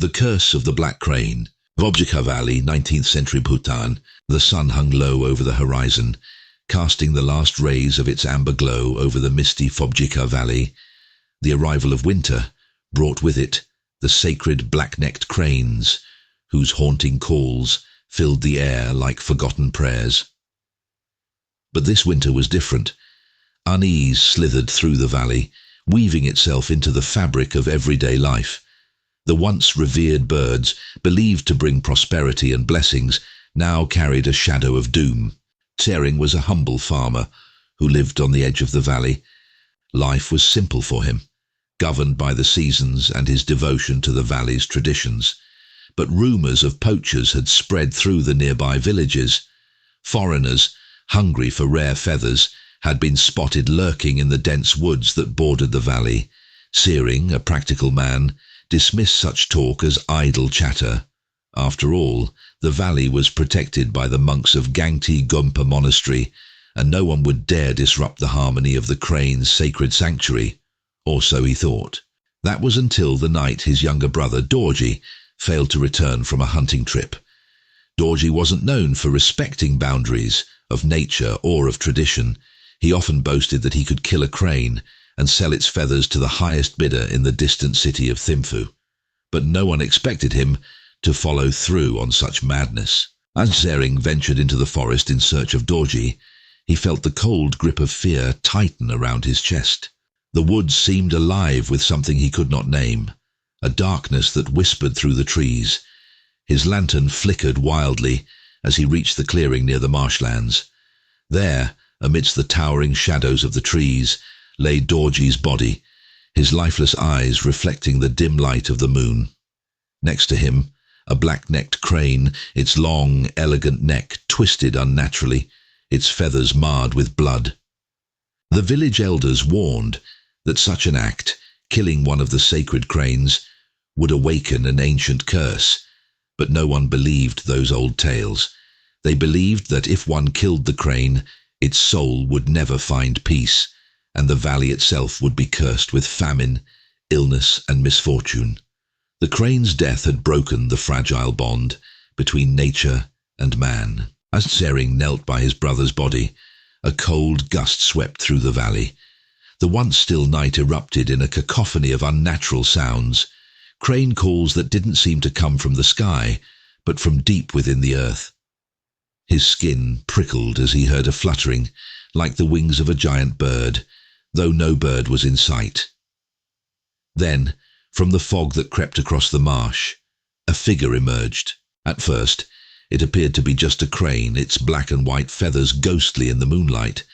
The Curse of the Black Crane. Phobjikha Valley, 19th century Bhutan. The sun hung low over the horizon, casting the last rays of its amber glow over the misty Phobjikha Valley. The arrival of winter brought with it the sacred black-necked cranes, whose haunting calls filled the air like forgotten prayers. But this winter was different. Unease slithered through the valley, weaving itself into the fabric of everyday life. The once revered birds, believed to bring prosperity and blessings, now carried a shadow of doom. Tsering was a humble farmer who lived on the edge of the valley. Life was simple for him, governed by the seasons and his devotion to the valley's traditions. But rumours of poachers had spread through the nearby villages. Foreigners, hungry for rare feathers, had been spotted lurking in the dense woods that bordered the valley. Tsering, a practical man, dismissed such talk as idle chatter. After all, the valley was protected by the monks of Gangti Gumpa Monastery, and no one would dare disrupt the harmony of the crane's sacred sanctuary, or so he thought. That was until the night his younger brother, Dorji, failed to return from a hunting trip. Dorji wasn't known for respecting boundaries of nature or of tradition. He often boasted that he could kill a crane and sell its feathers to the highest bidder in the distant city of Thimphu. But no one expected him to follow through on such madness. As Tsering ventured into the forest in search of Dorji, he felt the cold grip of fear tighten around his chest. The woods seemed alive with something he could not name, a darkness that whispered through the trees. His lantern flickered wildly as he reached the clearing near the marshlands. There, amidst the towering shadows of the trees, lay Dorji's body, his lifeless eyes reflecting the dim light of the moon. Next to him, a black-necked crane, its long, elegant neck twisted unnaturally, its feathers marred with blood. The village elders warned that such an act, killing one of the sacred cranes, would awaken an ancient curse, but no one believed those old tales. They believed that if one killed the crane, its soul would never find peace, and the valley itself would be cursed with famine, illness, and misfortune. The crane's death had broken the fragile bond between nature and man. As Tsering knelt by his brother's body, a cold gust swept through the valley. The once still night erupted in a cacophony of unnatural sounds, crane calls that didn't seem to come from the sky, but from deep within the earth. His skin prickled as he heard a fluttering, like the wings of a giant bird, though no bird was in sight. Then, from the fog that crept across the marsh, a figure emerged. At first, it appeared to be just a crane, its black and white feathers ghostly in the moonlight.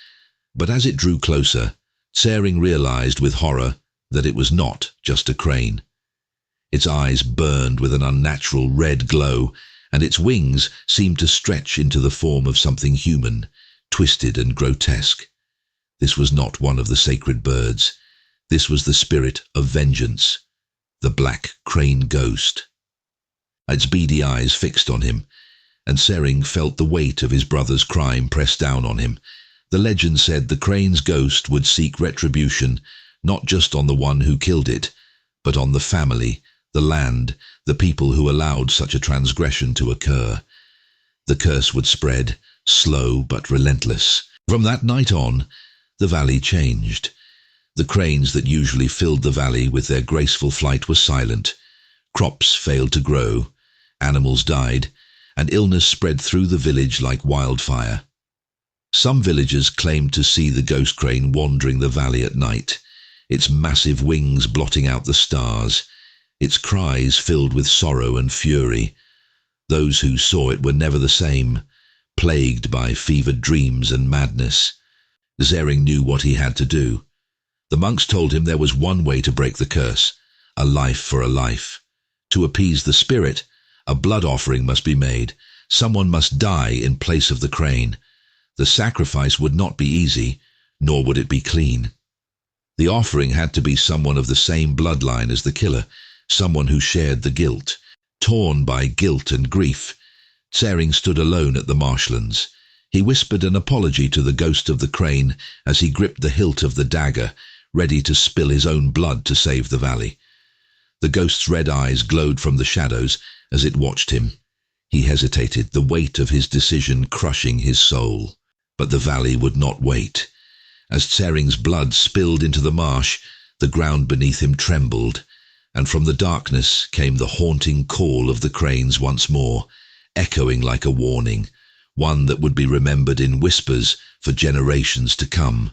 But as it drew closer, Tsering realized with horror that it was not just a crane. Its eyes burned with an unnatural red glow, and its wings seemed to stretch into the form of something human, twisted and grotesque. This was not one of the sacred birds. This was the spirit of vengeance, the black crane ghost. Its beady eyes fixed on him, and Tsering felt the weight of his brother's crime press down on him. The legend said the crane's ghost would seek retribution, not just on the one who killed it, but on the family, the land, the people who allowed such a transgression to occur. The curse would spread, slow but relentless. From that night on, the valley changed. The cranes that usually filled the valley with their graceful flight were silent. Crops failed to grow, animals died, and illness spread through the village like wildfire. Some villagers claimed to see the ghost crane wandering the valley at night, its massive wings blotting out the stars, its cries filled with sorrow and fury. Those who saw it were never the same, plagued by fevered dreams and madness. Tsering knew what he had to do. The monks told him there was one way to break the curse, a life for a life. To appease the spirit, a blood offering must be made. Someone must die in place of the crane. The sacrifice would not be easy, nor would it be clean. The offering had to be someone of the same bloodline as the killer, someone who shared the guilt. Torn by guilt and grief, Tsering stood alone at the marshlands. He whispered an apology to the ghost of the crane as he gripped the hilt of the dagger, ready to spill his own blood to save the valley. The ghost's red eyes glowed from the shadows as it watched him. He hesitated, the weight of his decision crushing his soul. But the valley would not wait. As Tsering's blood spilled into the marsh, the ground beneath him trembled, and from the darkness came the haunting call of the cranes once more, echoing like a warning, one that would be remembered in whispers for generations to come.